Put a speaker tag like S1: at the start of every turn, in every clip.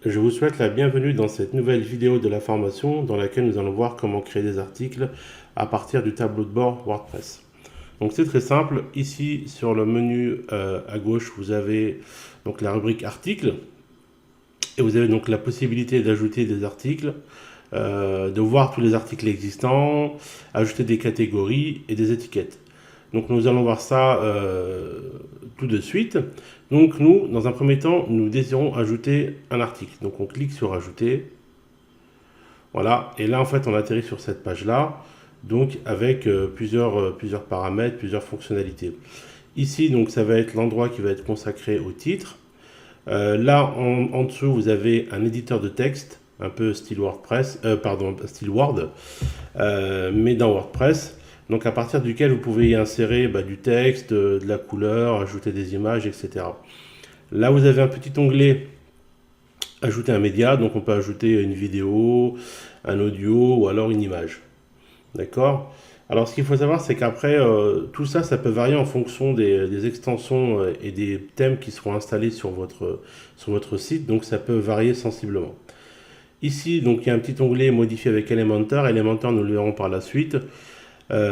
S1: Je vous souhaite la bienvenue dans cette nouvelle vidéo de la formation dans laquelle nous allons voir comment créer des articles à partir du tableau de bord WordPress. Donc c'est très simple, ici sur le menu à gauche vous avez donc la rubrique articles et vous avez donc la possibilité d'ajouter des articles, de voir tous les articles existants, ajouter des catégories et des étiquettes. Donc nous allons voir ça tout de suite. Donc nous, dans un premier temps, nous désirons ajouter un article. Donc on clique sur ajouter. Voilà, et là en fait on atterrit sur cette page-là, donc avec plusieurs paramètres, plusieurs fonctionnalités. Ici donc ça va être l'endroit qui va être consacré au titre. Là en dessous vous avez un éditeur de texte, un peu style WordPress, style Word, mais dans WordPress. Donc à partir duquel vous pouvez y insérer du texte, de la couleur, ajouter des images, etc. Là vous avez un petit onglet ajouter un média, donc on peut ajouter une vidéo, un audio ou alors une image. D'accord? Alors ce qu'il faut savoir c'est qu'après tout ça, ça peut varier en fonction des extensions et des thèmes qui seront installés sur votre site, donc ça peut varier sensiblement. Ici, donc il y a un petit onglet modifier avec Elementor. Elementor, nous le verrons par la suite.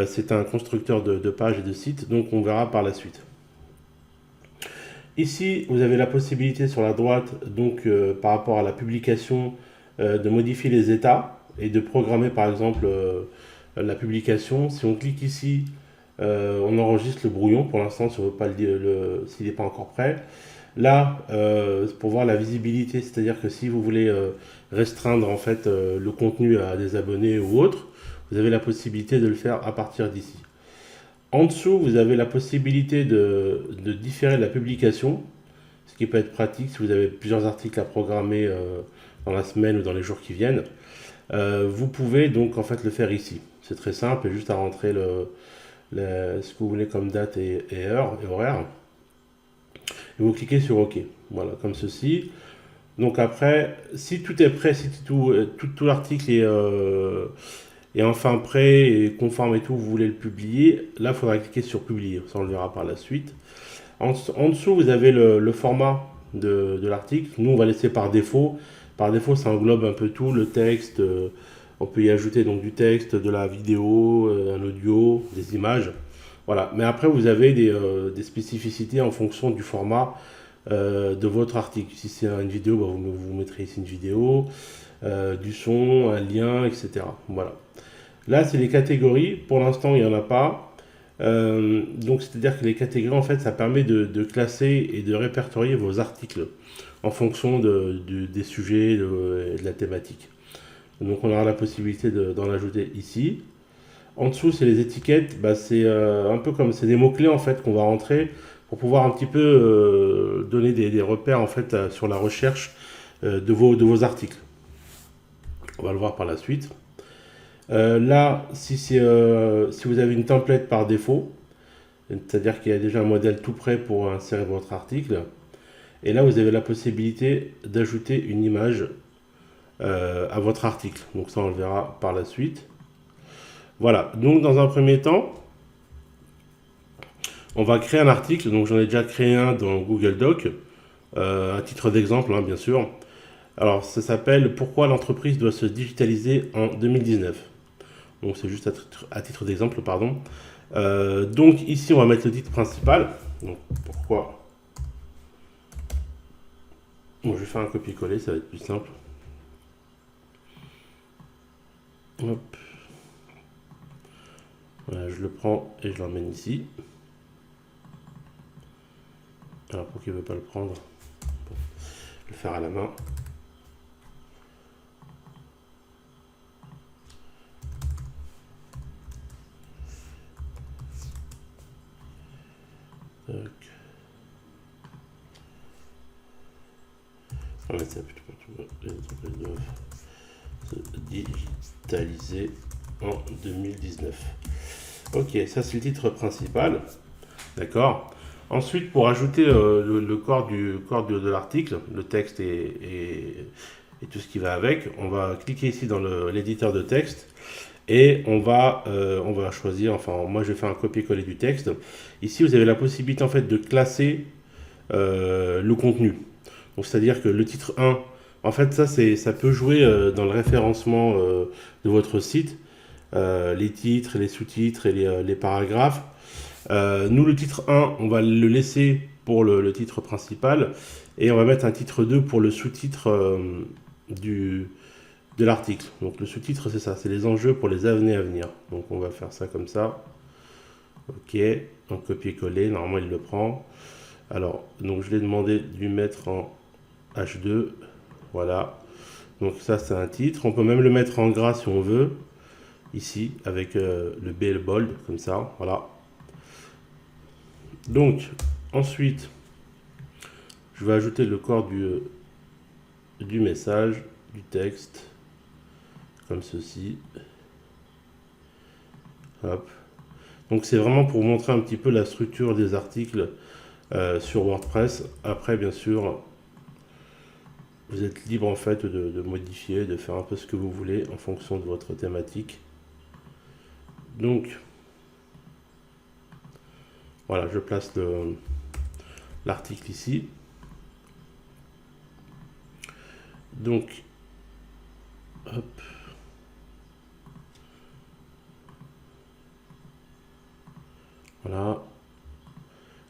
S1: C'est un constructeur de pages et de sites, donc on verra par la suite. Ici, vous avez la possibilité sur la droite, donc par rapport à la publication, de modifier les états et de programmer par exemple la publication. Si on clique ici, on enregistre le brouillon pour l'instant si on veut pas s'il n'est pas encore prêt. Là, pour voir la visibilité, c'est-à-dire que si vous voulez restreindre en fait le contenu à des abonnés ou autres, vous avez la possibilité de le faire à partir d'ici. En dessous, vous avez la possibilité de différer la publication, ce qui peut être pratique si vous avez plusieurs articles à programmer dans la semaine ou dans les jours qui viennent. Vous pouvez donc en fait le faire ici. C'est très simple, juste à rentrer ce que vous voulez comme date et heure et horaire. Et vous cliquez sur OK. Voilà, comme ceci. Donc après, si tout est prêt, si tout l'article est enfin prêt et conforme et tout, vous voulez le publier, là il faudra cliquer sur publier, ça on le verra par la suite. En dessous vous avez le format de l'article, nous on va laisser par défaut. Par défaut ça englobe un peu tout, le texte, on peut y ajouter donc du texte, de la vidéo, un audio, des images. Voilà, mais après vous avez des spécificités en fonction du format de votre article. Si c'est une vidéo, vous mettrez ici une vidéo, du son, un lien, etc. Voilà. Là, c'est les catégories. Pour l'instant, il n'y en a pas. Donc, c'est-à-dire que les catégories, en fait, ça permet de classer et de répertorier vos articles en fonction des sujets et de la thématique. Donc, on aura la possibilité d'en ajouter ici. En dessous, c'est les étiquettes. C'est un peu comme c'est des mots-clés, en fait, qu'on va rentrer pour pouvoir un petit peu donner des repères, en fait, sur la recherche de vos articles. On va le voir par la suite. Là, si vous avez une template par défaut, c'est-à-dire qu'il y a déjà un modèle tout prêt pour insérer votre article, et là vous avez la possibilité d'ajouter une image à votre article. Donc ça on le verra par la suite. Voilà, donc dans un premier temps, on va créer un article. Donc j'en ai déjà créé un dans Google Doc, à titre d'exemple bien sûr. Alors ça s'appelle Pourquoi l'entreprise doit se digitaliser en 2019. Donc c'est juste à titre d'exemple, pardon. Donc ici on va mettre le titre principal. Donc pourquoi? Bon, je vais faire un copier-coller, ça va être plus simple. Hop. Voilà, je le prends et je l'emmène ici. Alors pour qu'il ne veut pas le prendre, je vais le faire à la main. On va mettre ça plutôt les entreprises doivent se digitaliser en 2019. Ok, ça c'est le titre principal. D'accord. Ensuite, pour ajouter le corps de l'article, le texte et tout ce qui va avec, on va cliquer ici dans l'éditeur de texte et on va choisir, enfin moi je vais faire un copier-coller du texte. Ici vous avez la possibilité en fait de classer le contenu. Donc c'est-à-dire que le titre 1, En fait, ça peut jouer dans le référencement de votre site, les titres, les sous-titres et les paragraphes. Nous, le titre 1, on va le laisser pour le titre principal et on va mettre un titre 2 pour le sous-titre du, de l'article. Donc le sous-titre, c'est ça, c'est les enjeux pour les années à venir. Donc on va faire ça comme ça. Ok, en copier-coller, normalement il le prend. Alors, donc je l'ai demandé de lui mettre en H2. Voilà. Donc ça c'est un titre. On peut même le mettre en gras si on veut. Ici, avec le B et le bold, comme ça. Voilà. Donc, ensuite, je vais ajouter le corps du message, du texte, comme ceci. Hop. Donc c'est vraiment pour montrer un petit peu la structure des articles sur WordPress. Après, bien sûr, vous êtes libre en fait de modifier, de faire un peu ce que vous voulez en fonction de votre thématique. Donc, voilà, je place l'article ici. Donc, hop. Voilà.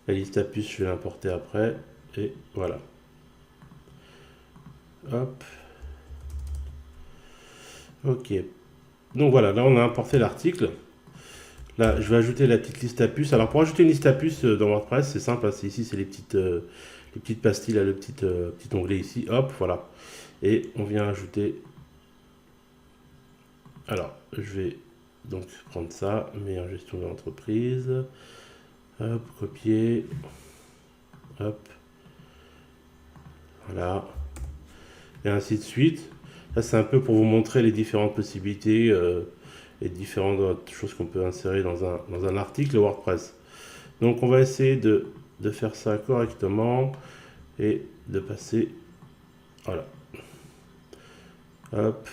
S1: La liste à puces, je vais l'importer après. Et voilà. Hop. Ok. Donc voilà, là on a importé l'article. Là, je vais ajouter la petite liste à puces. Alors pour ajouter une liste à puces dans WordPress, c'est simple. C'est ici, c'est les petites pastilles, là, le petit onglet ici. Hop, voilà. Et on vient ajouter. Alors, je vais donc prendre ça, meilleure gestion de l'entreprise. Hop, copier. Hop. Voilà. Et ainsi de suite. Là, c'est un peu pour vous montrer les différentes possibilités et différentes choses qu'on peut insérer dans un article WordPress. Donc, on va essayer de faire ça correctement et de passer. Voilà. Hop.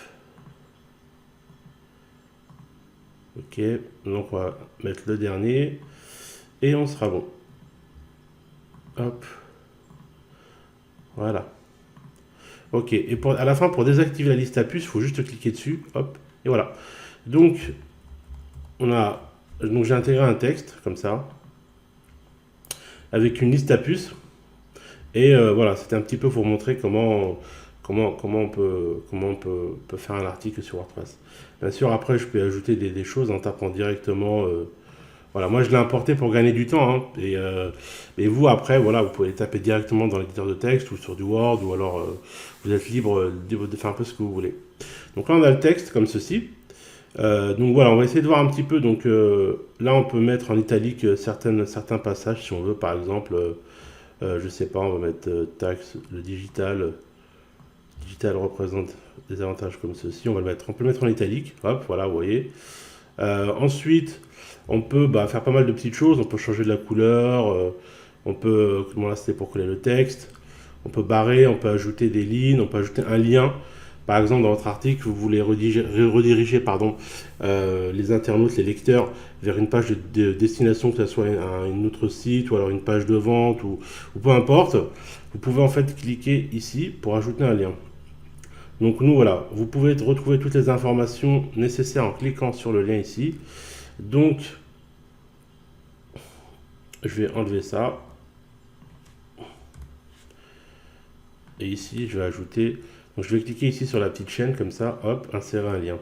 S1: Ok. Donc, on va mettre le dernier et on sera bon. Hop. Voilà. Ok, et à la fin, pour désactiver la liste à puces, il faut juste cliquer dessus, hop, et voilà. Donc, j'ai intégré un texte, comme ça, avec une liste à puces, et voilà, c'était un petit peu pour montrer comment on peut faire un article sur WordPress. Bien sûr, après, je peux ajouter des choses en tapant directement. Voilà, moi je l'ai importé pour gagner du temps, hein, et vous après, voilà, vous pouvez taper directement dans l'éditeur de texte ou sur du Word, ou alors vous êtes libre de faire un peu ce que vous voulez. Donc là on a le texte comme ceci. Donc voilà, on va essayer de voir un petit peu. Donc là on peut mettre en italique certains passages si on veut, par exemple, je sais pas, on va mettre taxe, le digital représente des avantages comme ceci. On peut le mettre en italique, hop, voilà, vous voyez. Ensuite, on peut faire pas mal de petites choses. On peut changer de la couleur. On peut, là c'était pour coller le texte. On peut barrer, on peut ajouter des lignes, on peut ajouter un lien. Par exemple, dans votre article, vous voulez rediriger les internautes, les lecteurs, vers une page de destination, que ce soit un autre site ou alors une page de vente ou peu importe. Vous pouvez en fait cliquer ici pour ajouter un lien. Donc nous voilà, vous pouvez retrouver toutes les informations nécessaires en cliquant sur le lien ici. Donc je vais enlever ça. Et ici je vais ajouter, donc je vais cliquer ici sur la petite chaîne comme ça, hop, insérer un lien.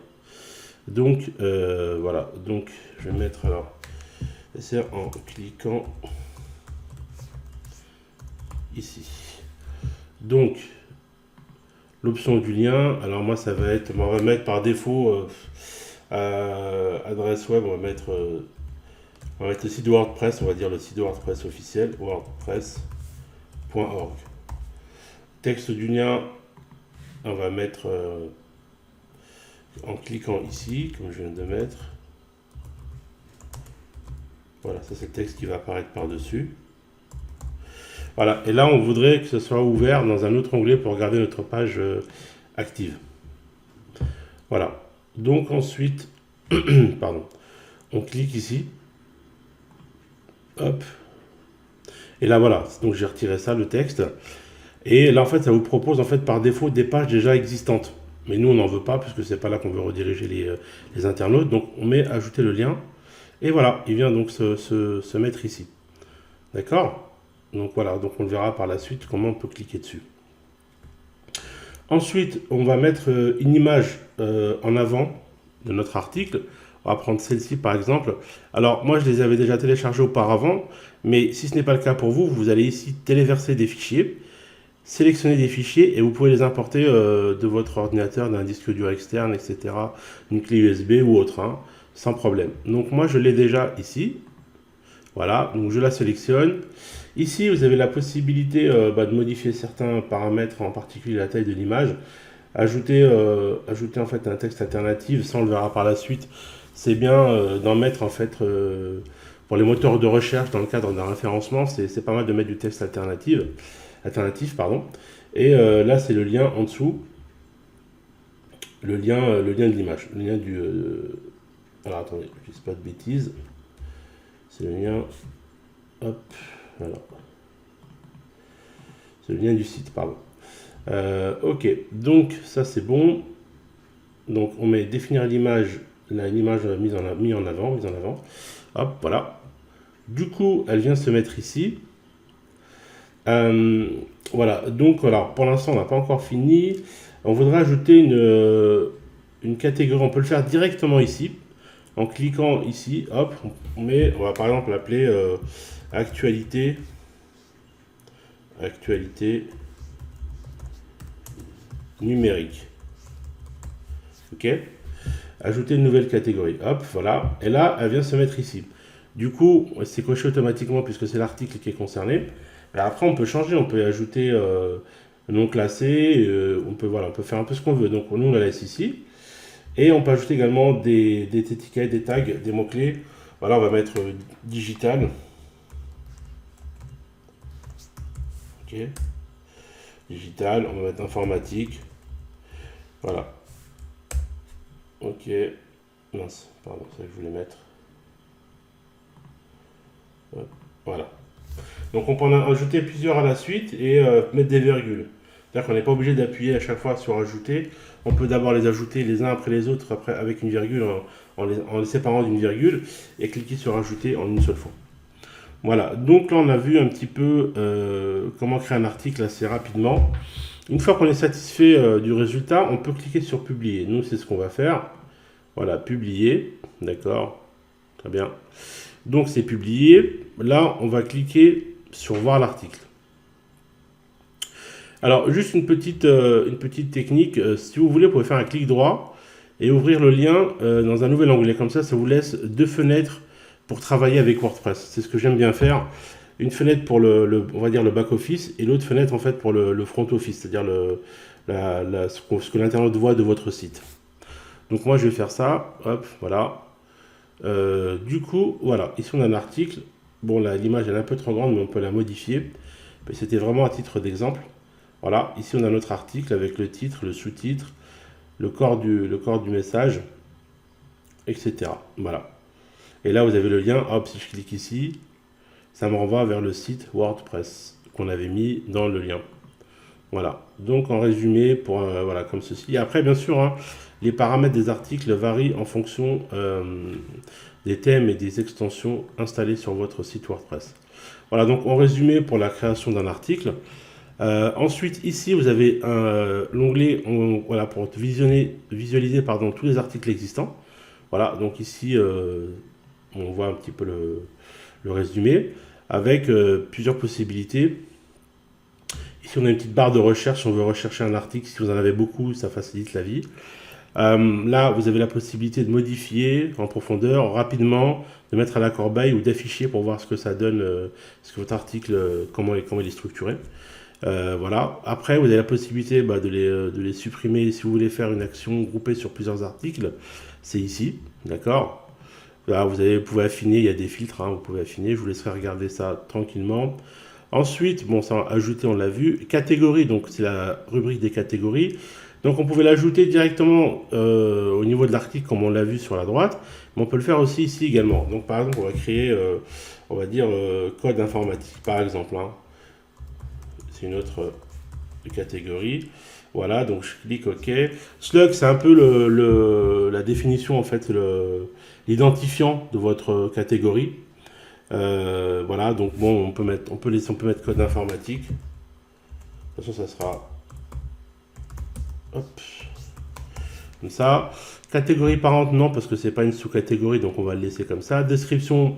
S1: Donc voilà, donc je vais mettre alors, c'est en cliquant ici. Donc l'option du lien, alors moi ça va être, on va mettre par défaut adresse web, on va mettre le site de WordPress, on va dire le site de WordPress officiel, wordpress.org. Texte du lien, on va mettre en cliquant ici, comme je viens de mettre. Voilà, ça c'est le texte qui va apparaître par-dessus. Voilà, et là on voudrait que ce soit ouvert dans un autre onglet pour garder notre page active. Voilà, donc ensuite, pardon, on clique ici. Hop. Et là voilà, donc j'ai retiré ça, le texte. Et là, en fait, ça vous propose en fait par défaut des pages déjà existantes. Mais nous, on n'en veut pas puisque c'est pas là qu'on veut rediriger les internautes. Donc, on met ajouter le lien. Et voilà, il vient donc se mettre ici. D'accord? Donc voilà, donc on le verra par la suite comment on peut cliquer dessus. Ensuite, on va mettre une image en avant de notre article. On va prendre celle-ci par exemple. Alors moi, je les avais déjà téléchargées auparavant, mais si ce n'est pas le cas pour vous, vous allez ici téléverser des fichiers, sélectionner des fichiers et vous pouvez les importer de votre ordinateur, d'un disque dur externe, etc., une clé USB ou autre, hein, sans problème. Donc moi, je l'ai déjà ici. Voilà, donc je la sélectionne. Ici, vous avez la possibilité de modifier certains paramètres, en particulier la taille de l'image. Ajouter en fait un texte alternatif, ça on le verra par la suite. C'est bien d'en mettre en fait pour les moteurs de recherche dans le cadre d'un référencement. C'est pas mal de mettre du texte alternatif, pardon. Et là, c'est le lien en dessous, le lien de l'image, le lien du. Alors attendez, je ne dis pas de bêtises. C'est le lien. Hop, voilà. C'est le lien du site, pardon. Ok, donc ça c'est bon. Donc on met définir l'image, l'image mise en avant. Hop, voilà. Du coup, elle vient se mettre ici. Voilà, donc voilà, pour l'instant on n'a pas encore fini. On voudrait ajouter une catégorie, on peut le faire directement ici. En cliquant ici, hop, on va par exemple l'appeler actualité numérique. Ok. Ajouter une nouvelle catégorie. Hop, voilà. Et là, elle vient se mettre ici. Du coup, c'est coché automatiquement puisque c'est l'article qui est concerné. Et après, on peut changer. On peut ajouter non classé. On peut faire un peu ce qu'on veut. Donc, nous, on la laisse ici. Et on peut ajouter également des étiquettes, des tags, des mots-clés. Voilà, on va mettre digital. Ok. Digital, on va mettre informatique. Voilà. Ok. Mince, pardon, c'est ça que je voulais mettre. Voilà. Donc on peut en ajouter plusieurs à la suite et mettre des virgules. C'est-à-dire qu'on n'est pas obligé d'appuyer à chaque fois sur ajouter. On peut d'abord les ajouter les uns après les autres, après avec une virgule, en les séparant d'une virgule, et cliquer sur ajouter en une seule fois. Voilà, donc là on a vu un petit peu comment créer un article assez rapidement. Une fois qu'on est satisfait du résultat, on peut cliquer sur publier. Nous, c'est ce qu'on va faire. Voilà, publier. D'accord, très bien. Donc c'est publié. Là, on va cliquer sur voir l'article. Alors, juste une petite technique. Si vous voulez, vous pouvez faire un clic droit et ouvrir le lien dans un nouvel onglet. Comme ça vous laisse deux fenêtres pour travailler avec WordPress. C'est ce que j'aime bien faire. Une fenêtre pour on va dire le back-office et l'autre fenêtre en fait pour le front-office, c'est-à-dire ce que l'internaute voit de votre site. Donc moi, je vais faire ça. Hop, voilà. Du coup, voilà. Ici, on a un article. Bon, là, l'image elle est un peu trop grande, mais on peut la modifier. C'était vraiment à titre d'exemple. Voilà, ici on a notre article avec le titre, le sous-titre, le corps du message, etc. Voilà. Et là vous avez le lien, hop, si je clique ici, ça me renvoie vers le site WordPress qu'on avait mis dans le lien. Voilà, donc en résumé, voilà, comme ceci. Et après, bien sûr, hein, les paramètres des articles varient en fonction des thèmes et des extensions installées sur votre site WordPress. Voilà, donc en résumé pour la création d'un article. Ensuite, ici, vous avez l'onglet voilà, pour visualiser tous les articles existants. Voilà, donc ici, on voit un petit peu le résumé avec plusieurs possibilités. Ici, on a une petite barre de recherche si on veut rechercher un article. Si vous en avez beaucoup, ça facilite la vie. Là, vous avez la possibilité de modifier en profondeur, rapidement, de mettre à la corbeille ou d'afficher pour voir ce que ça donne, ce que votre article, comment il est structuré. Voilà. Après, vous avez la possibilité de les supprimer si vous voulez faire une action groupée sur plusieurs articles. C'est ici, d'accord. Là, vous pouvez affiner, il y a des filtres, hein, vous pouvez affiner. Je vous laisserai regarder ça tranquillement. Ensuite, bon, ça, ajouter, on l'a vu. Catégorie, donc c'est la rubrique des catégories. Donc on pouvait l'ajouter directement au niveau de l'article comme on l'a vu sur la droite, mais on peut le faire aussi ici également. Donc par exemple, on va créer, on va dire, code informatique, par exemple. Hein. C'est une autre catégorie. Voilà, donc je clique OK. Slug, c'est un peu la définition, en fait, l'identifiant de votre catégorie. Voilà, donc bon, on peut mettre code informatique. De toute façon, ça sera hop, comme ça. Catégorie parente, non, parce que c'est pas une sous-catégorie, donc on va le laisser comme ça. Description,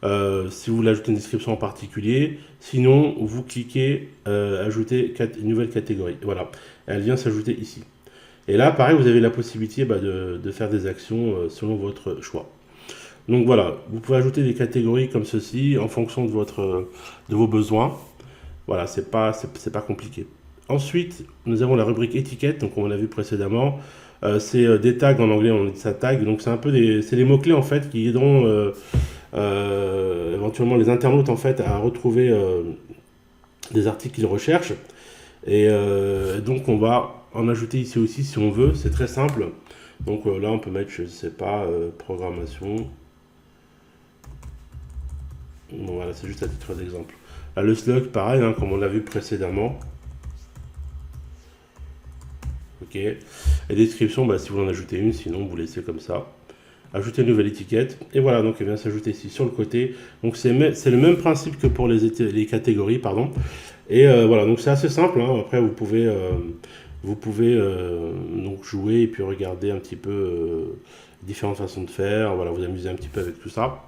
S1: si vous voulez ajouter une description en particulier. Sinon, vous cliquez ajouter une nouvelle catégorie. Et voilà, elle vient s'ajouter ici. Et là, pareil, vous avez la possibilité de faire des actions selon votre choix. Donc voilà, vous pouvez ajouter des catégories comme ceci en fonction de vos besoins. Voilà, c'est pas compliqué. Ensuite, nous avons la rubrique étiquette, donc on l'a vu précédemment. C'est des tags en anglais, on dit ça tag. Donc c'est un peu c'est les mots-clés en fait qui aideront éventuellement les internautes en fait à retrouver des articles qu'ils recherchent. Et donc on va en ajouter ici aussi si on veut, c'est très simple. Donc là on peut mettre, je sais pas, programmation. Bon, voilà, c'est juste à titre d'exemple. Là, le slug, pareil, hein, comme on l'a vu précédemment. Ok. Et description, bah, si vous en ajoutez une, sinon vous laissez comme ça. Ajouter une nouvelle étiquette. Et voilà, donc elle vient s'ajouter ici sur le côté. Donc c'est le même principe que pour les catégories, pardon. Et voilà, donc c'est assez simple. Hein. Après, vous pouvez donc jouer et puis regarder un petit peu différentes façons de faire. Voilà, vous amuser un petit peu avec tout ça.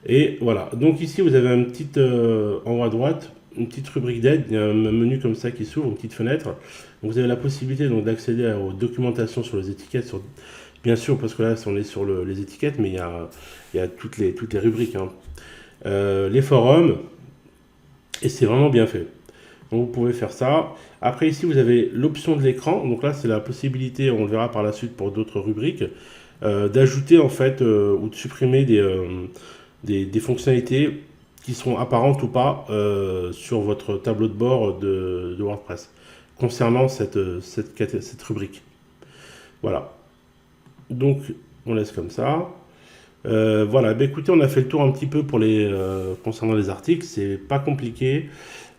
S1: Et voilà, donc ici vous avez un petit en haut à droite, une petite rubrique d'aide, il y a un menu comme ça qui s'ouvre, une petite fenêtre. Donc vous avez la possibilité donc d'accéder aux documentations sur les étiquettes, bien sûr parce que là on est sur les étiquettes, mais il y a toutes les rubriques. Hein. Les forums, et c'est vraiment bien fait. Donc vous pouvez faire ça. Après ici vous avez l'option de l'écran, donc là c'est la possibilité, on le verra par la suite pour d'autres rubriques, d'ajouter en fait ou de supprimer des fonctionnalités qui seront apparentes ou pas sur votre tableau de bord de WordPress concernant cette rubrique. Voilà. Donc, on laisse comme ça. Voilà, bah, écoutez, on a fait le tour un petit peu pour concernant les articles. C'est pas compliqué.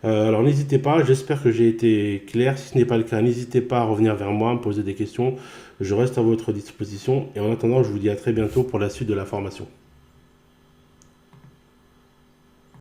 S1: Alors, n'hésitez pas. J'espère que j'ai été clair. Si ce n'est pas le cas, n'hésitez pas à revenir vers moi, à me poser des questions. Je reste à votre disposition. Et en attendant, je vous dis à très bientôt pour la suite de la formation.